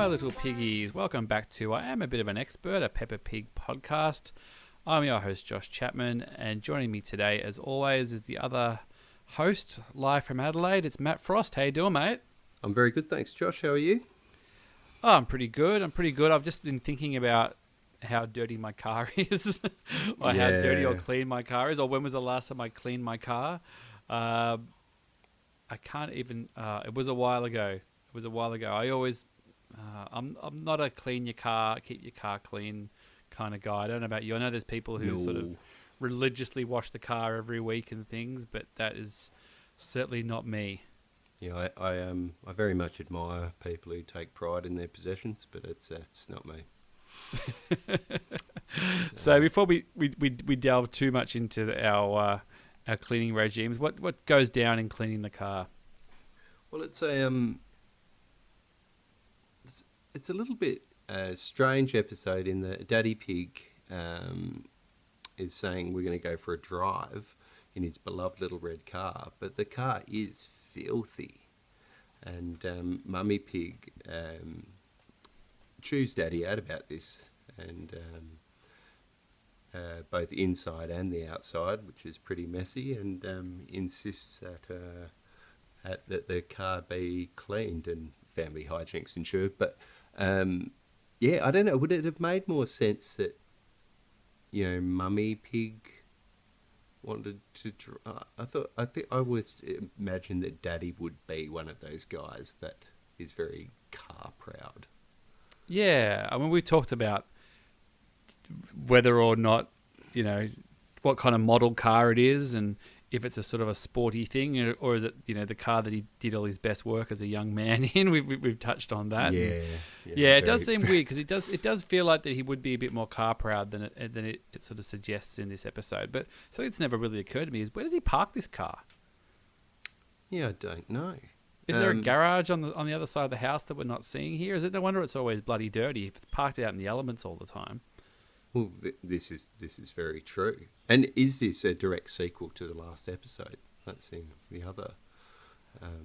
Hello, little piggies. Welcome back to I Am a Bit of an Expert, a Peppa Pig podcast. I'm your host, Josh Chapman, and joining me today, as always, is the other host, live from Adelaide. It's Matt Frost. How you doing, mate? I'm very good, thanks, Josh. How are you? Oh, I'm pretty good. I've just been thinking about how dirty my car is, or how dirty or clean my car is, or when was the last time I cleaned my car. I can't even. It was a while ago. I always. I'm not a clean your car, keep your car clean kind of guy. I don't know about you. I know there's people who sort of religiously wash the car every week and things, but that is certainly not me. Yeah, I very much admire people who take pride in their possessions, but it's not me. So before we delve too much into our cleaning regimes, what goes down in cleaning the car? Well, it's a little bit strange episode in that Daddy Pig is saying we're going to go for a drive in his beloved little red car, but the car is filthy, and Mummy Pig chews Daddy out about this, and both inside and the outside, which is pretty messy, and insists that the car be cleaned and family hijinks ensured. But I don't know. Would it have made more sense that, Mummy Pig wanted to? I always imagined that Daddy would be one of those guys that is very car proud. Yeah, I mean, we talked about whether or not, what kind of model car it is, and if it's a sort of a sporty thing, or is it, the car that he did all his best work as a young man in. We've touched on that. It does seem weird because it does feel like that he would be a bit more car proud than it sort of suggests in this episode. But something that's never really occurred to me is, where does he park this car? Yeah, I don't know. Is there a garage on the other side of the house that we're not seeing here? Is it no wonder it's always bloody dirty if it's parked out in the elements all the time? Well, this is very true. And is this a direct sequel to the last episode? That's in the other.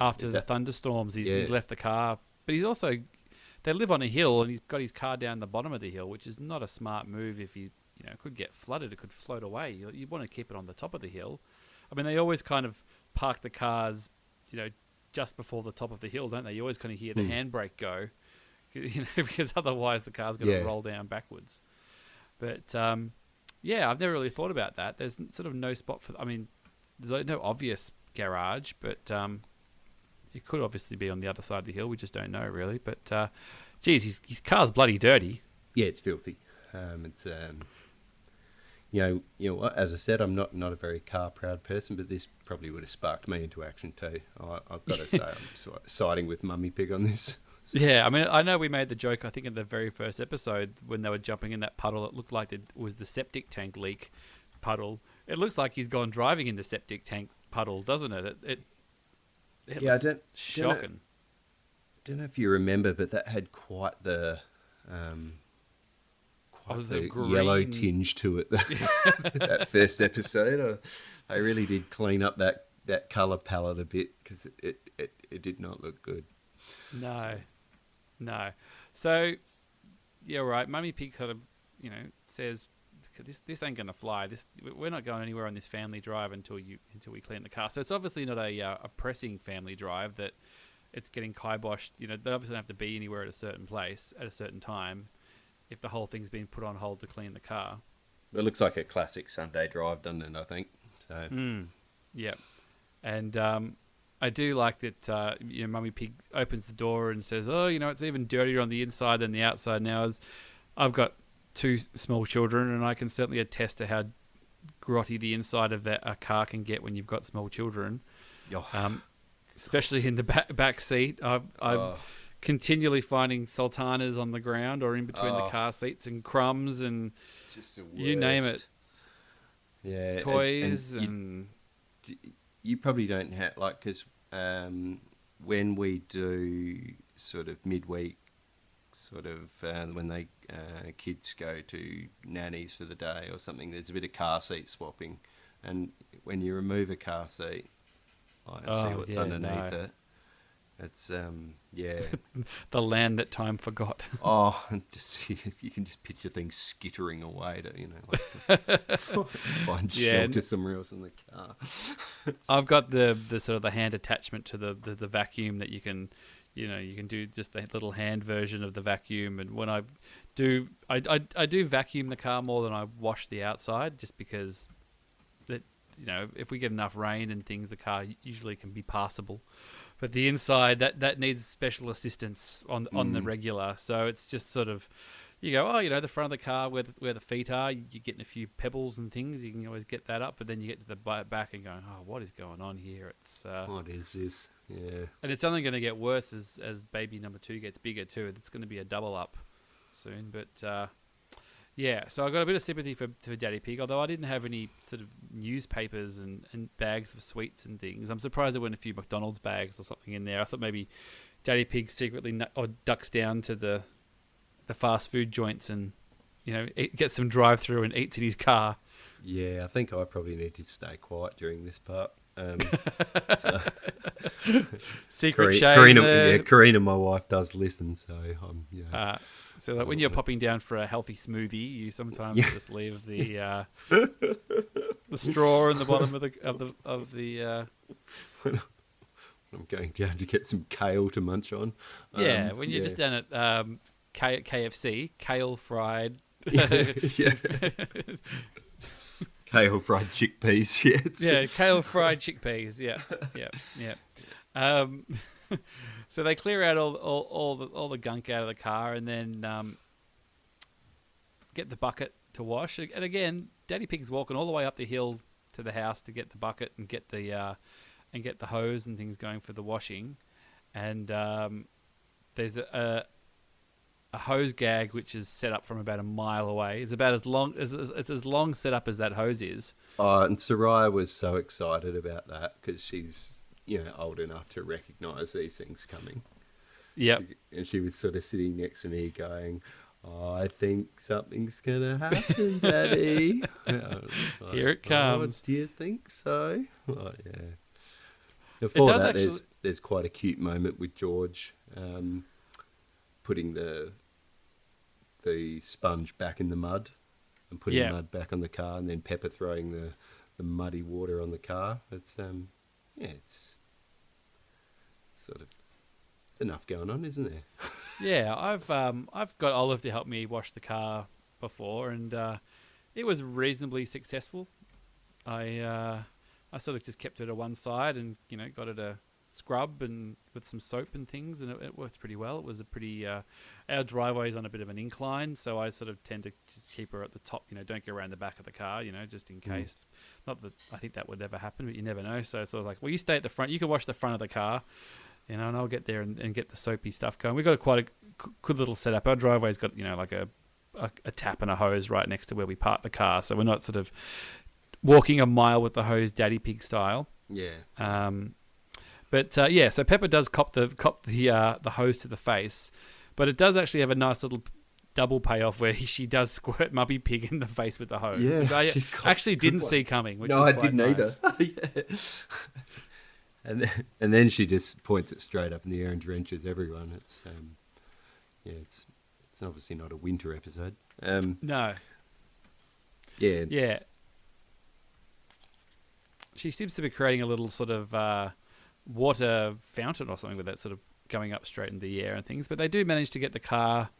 After the thunderstorms, he's left the car, but he's also, they live on a hill, and he's got his car down the bottom of the hill, which is not a smart move. If it could get flooded, it could float away. You want to keep it on the top of the hill. I mean, they always kind of park the cars, just before the top of the hill, don't they? You always kind of hear the handbrake go, because otherwise the car's going to roll down backwards. But, I've never really thought about that. There's sort of no spot for... I mean, there's no obvious garage, but it could obviously be on the other side of the hill. We just don't know, really. But, his car's bloody dirty. Yeah, it's filthy. It's... as I said, I'm not a very car-proud person, but this probably would have sparked me into action too. I've got to say, I'm siding with Mummy Pig on this. Yeah, I mean, I know we made the joke, I think, in the very first episode when they were jumping in that puddle. It looked like it was the septic tank leak puddle. It looks like he's gone driving in the septic tank puddle, doesn't it? It shocking. Don't know if you remember, but that had quite the yellow tinge to it. That first episode, I really did clean up that colour palette a bit, because it did not look good. No. So, yeah, right. Mummy Pig kind of, says, this ain't gonna fly. We're not going anywhere on this family drive until we clean the car. So it's obviously not a pressing family drive that it's getting kiboshed. They obviously don't have to be anywhere at a certain place at a certain time if the whole thing's been put on hold to clean the car. It looks like a classic Sunday drive, doesn't it? I think so. Yeah, and I do like that. Mummy Pig opens the door and says, "Oh, it's even dirtier on the inside than the outside now." As I've got two small children, and I can certainly attest to how grotty the inside of a car can get when you've got small children, especially in the back seat. I'm continually finding sultanas on the ground or in between the car seats, and crumbs and just the worst. You name it. Yeah, toys and you probably don't have, because when we do sort of midweek, when they kids go to nannies for the day or something, there's a bit of car seat swapping, and when you remove a car seat and see what's underneath it, It's yeah. The land that time forgot. Oh, just you can just picture things skittering away to to find shelter somewhere else in the car. I've got the sort of the hand attachment to the vacuum that you can do just the little hand version of the vacuum. And when I do vacuum the car more than I wash the outside, just because that if we get enough rain and things, the car usually can be passable. But the inside, that needs special assistance on the regular. So it's just sort of, you go, the front of the car where the feet are, you're getting a few pebbles and things. You can always get that up. But then you get to the back and going, oh, what is going on here? It's what is this? Yeah. And it's only going to get worse as baby number 2 gets bigger too. It's going to be a double up soon. But yeah, so I got a bit of sympathy for Daddy Pig, although I didn't have any sort of newspapers and bags of sweets and things. I'm surprised there weren't a few McDonald's bags or something in there. I thought maybe Daddy Pig secretly ducks down to the fast food joints and gets some drive-through and eats in his car. Yeah, I think I probably need to stay quiet during this part. Secret shame. Karina, my wife, does listen, so I'm so that when you're popping down for a healthy smoothie, you sometimes just leave the straw in the bottom of the. I'm going down to get some kale to munch on. When you're just down at KFC, kale fried. Kale fried chickpeas, yeah, kale fried chickpeas, yeah. So they clear out all the gunk out of the car, and then get the bucket to wash. And again, Daddy Pig's walking all the way up the hill to the house to get the bucket and get the hose and things going for the washing. And there's a hose gag which is set up from about a mile away. It's about as long it's as long set up as that hose is. Oh, and Soraya was so excited about that because she's old enough to recognise these things coming. Yep. And she was sort of sitting next to me going, "Oh, I think something's gonna happen, Daddy." Like, here it comes. Oh, do you think so? Oh, yeah. Before that, there's quite a cute moment with George putting the sponge back in the mud and putting mud back on the car, and then Pepper throwing the muddy water on the car. It's it's sort of it's enough going on, isn't there? Yeah, I've got Olive to help me wash the car before, and it was reasonably successful. I sort of just kept it to one side and got it a scrub and with some soap and things, and it worked pretty well. It was a pretty our driveway's on a bit of an incline, so I sort of tend to just keep her at the top. Don't go around the back of the car, just in case. Not that I think that would ever happen, but you never know. So it's sort of like, well, you stay at the front. You can wash the front of the car, and I'll get there and get the soapy stuff going. We've got quite a good little setup. Our driveway's got like a tap and a hose right next to where we park the car, so we're not sort of walking a mile with the hose Daddy Pig style. Yeah. But so Pepper does cop the hose to the face, but it does actually have a nice little double payoff where she does squirt Mummy Pig in the face with the hose. Yeah, which I actually didn't see coming. Which no, was I quite didn't nice. either. And then she just points it straight up in the air and drenches everyone. It's it's obviously not a winter episode. No. Yeah. Yeah. She seems to be creating a little sort of water fountain or something with that sort of going up straight into the air and things. But they do manage to get the car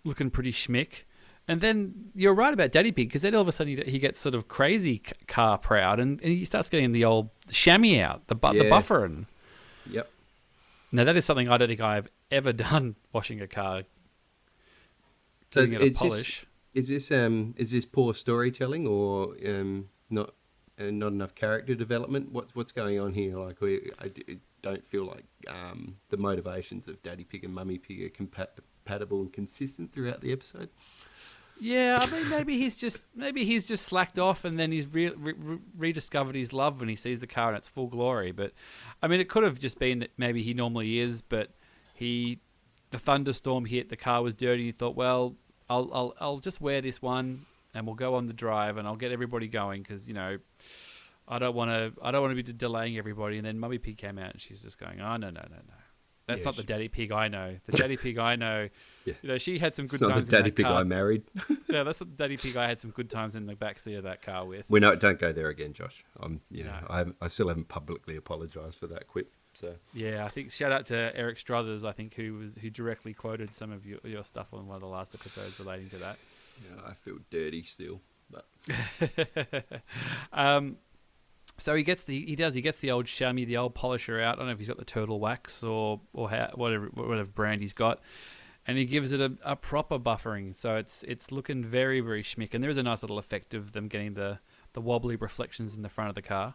looking pretty schmick. And then you're right about Daddy Pig, because then all of a sudden he gets sort of crazy car proud and he starts getting the old chamois out, the buffer. And yep. Now that is something I don't think I've ever done, washing a car. So giving it a polish. Is this poor storytelling or not enough character development? What's going on here? Like I don't feel like the motivations of Daddy Pig and Mummy Pig are compatible and consistent throughout the episode. Yeah, I mean, maybe he's just slacked off, and then he's rediscovered his love when he sees the car in its full glory. But I mean, it could have just been that maybe he normally is, but the thunderstorm hit, the car was dirty. He thought, well, I'll just wear this one, and we'll go on the drive, and I'll get everybody going because I don't want to be delaying everybody. And then Mummy Pig came out, and she's just going, oh no. That's not the daddy pig I know. The daddy pig I know, she had some good it's times. Not the daddy pig car. I married. Yeah, that's the daddy pig I had some good times in the backseat of that car with. Don't go there again, Josh. I still haven't publicly apologised for that quip. So yeah, I think shout out to Eric Struthers, I think who directly quoted some of your stuff on one of the last episodes relating to that. Yeah, I feel dirty still, but so he gets the old chamois, the old polisher out. I don't know if he's got the turtle wax or whatever brand he's got, and he gives it a proper buffering. So it's looking very, very schmick, and there is a nice little effect of them getting the wobbly reflections in the front of the car.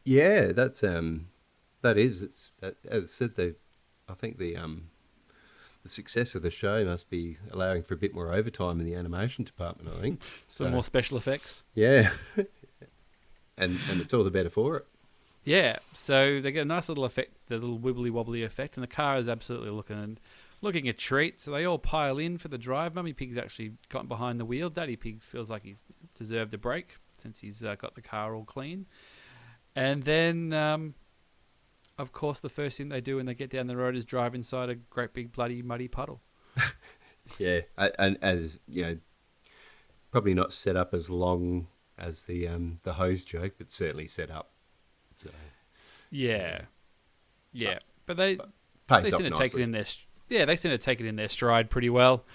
Yeah, that is. It's as I said. I think the success of the show must be allowing for a bit more overtime in the animation department. I think some more special effects. Yeah, and it's all the better for it. Yeah, so they get a nice little effect, the little wibbly wobbly effect, and the car is absolutely looking a treat. So they all pile in for the drive. Mummy Pig's actually gotten behind the wheel. Daddy Pig feels like he's deserved a break since he's got the car all clean. And then, of course, the first thing they do when they get down the road is drive inside a great big bloody muddy puddle. Yeah, and as probably not set up as long as the hose joke, but certainly set up. So yeah. But they pays seem to off take it nicely. in their they seem to take it in their stride pretty well.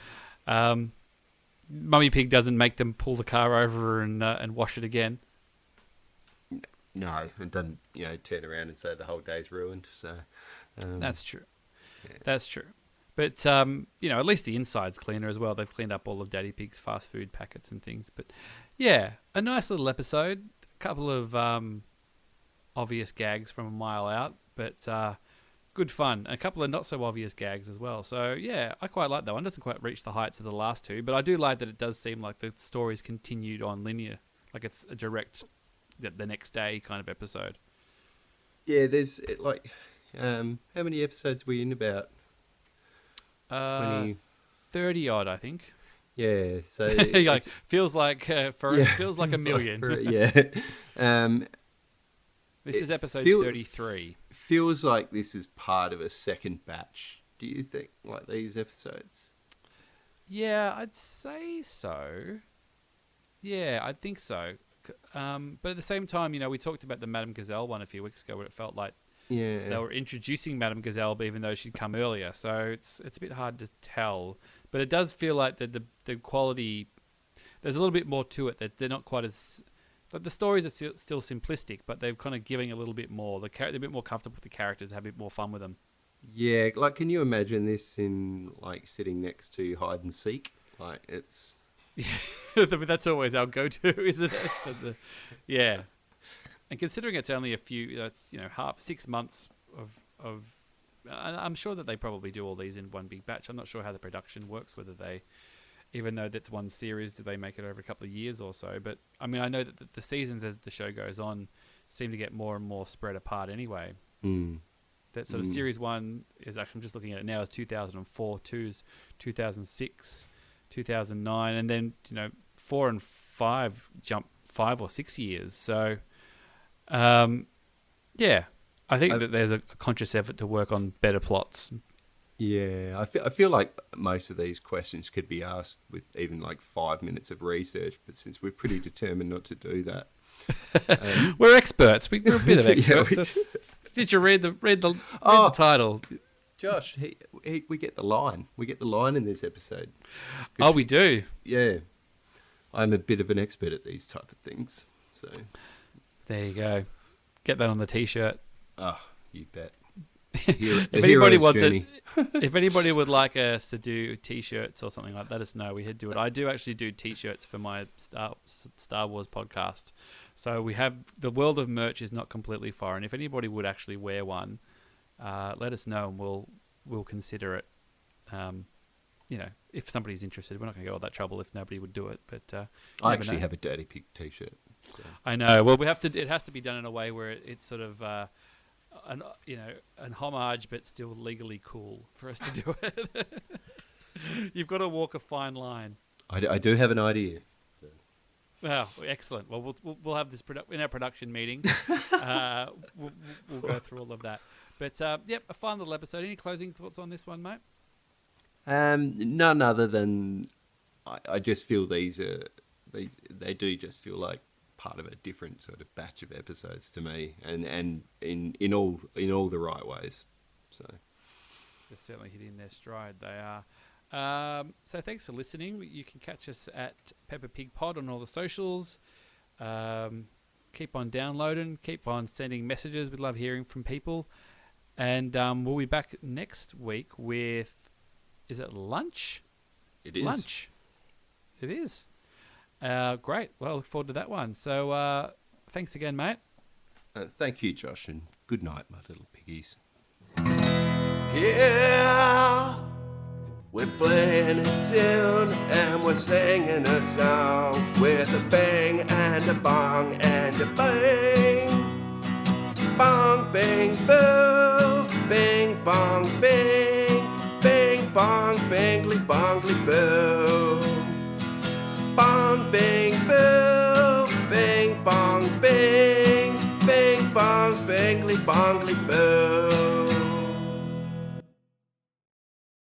Mummy Pig doesn't make them pull the car over and wash it again. No, and doesn't turn around and say the whole day's ruined. So that's true. Yeah. That's true. But at least the inside's cleaner as well. They've cleaned up all of Daddy Pig's fast food packets and things. But yeah, a nice little episode. A couple of obvious gags from a mile out, but good fun. A couple of not so obvious gags as well. So yeah, I quite like that one. Doesn't quite reach the heights of the last two, but I do like that it does seem like the story's continued on linear, like it's a direct the next day kind of episode. Yeah, there's how many episodes were you in? About 20, 30 odd, I think. Yeah, so feels like feels like a million. This is episode 33. Feels like this is part of a second batch. Do you think, like these episodes? Yeah, I'd say so. Yeah, I think so. But at the same time, we talked about the Madame Gazelle one a few weeks ago, where it felt like they were introducing Madame Gazelle, even though she'd come earlier. So it's a bit hard to tell. But it does feel like the quality, there's a little bit more to it. That they're not quite as, but the stories are still simplistic, but they're kind of giving a little bit more. They're a bit more comfortable with the characters, have a bit more fun with them. Yeah, like can you imagine this in sitting next to hide and seek? Like it's. Yeah, that's always our go-to, isn't it? Yeah, and considering it's only a few, it's 6 months of. I'm sure that they probably do all these in one big batch. I'm not sure how the production works, whether they, even though that's one series, do they make it over a couple of years or so? But I mean, I know that the seasons as the show goes on seem to get more and more spread apart anyway. That sort of series 1 is actually, I'm just looking at it now, is 2004, 2's 2006. 2009, and then 4 and 5 jump 5 or 6 years. So, yeah, I think that there's a conscious effort to work on better plots. Yeah, I feel like most of these questions could be asked with even 5 minutes of research, but since we're pretty determined not to do that, we're experts. We're a bit of experts. Did you read the title? Josh, we get the line. We get the line in this episode. Oh, we do? Yeah. I'm a bit of an expert at these type of things. So there you go. Get that on the T-shirt. Oh, you bet. If anybody wants it, if anybody would like us to do T-shirts or something like that, let us know. We do it. I do actually do T-shirts for my Star Wars podcast. So we have, the world of merch is not completely foreign. If anybody would actually wear one, let us know and we'll consider it. If somebody's interested, we're not going to go all that trouble if nobody would do it. But I actually have a Dirty Pig T-shirt. So. I know. Well, it has to be done in a way where it's sort of an homage, but still legally cool for us to do it. You've got to walk a fine line. I do have an idea. So. Oh, excellent. Well, we'll have this in our production meeting. We'll go through all of that. But, yep, a fun little episode. Any closing thoughts on this one, mate? None other than I just feel these are they do just feel like part of a different sort of batch of episodes to me, and in all the right ways. So they're certainly hitting their stride. They are. So thanks for listening. You can catch us at Peppa Pig Pod on all the socials. Keep on downloading. Keep on sending messages. We love hearing from people. And we'll be back next week with, is it lunch? It is. Lunch. It is. Great. Well, I look forward to that one. So thanks again, mate. Thank you, Josh, and good night, my little piggies. Yeah, we're playing a tune and we're singing a song with a bang and a bong and a bang. Bong, bang, boo, bing, bong, bing, bing, bong, bingly, bongly, boo. Bong, bing, boo, bing, bong, bing, bing, bong, bingly, bongly, boo.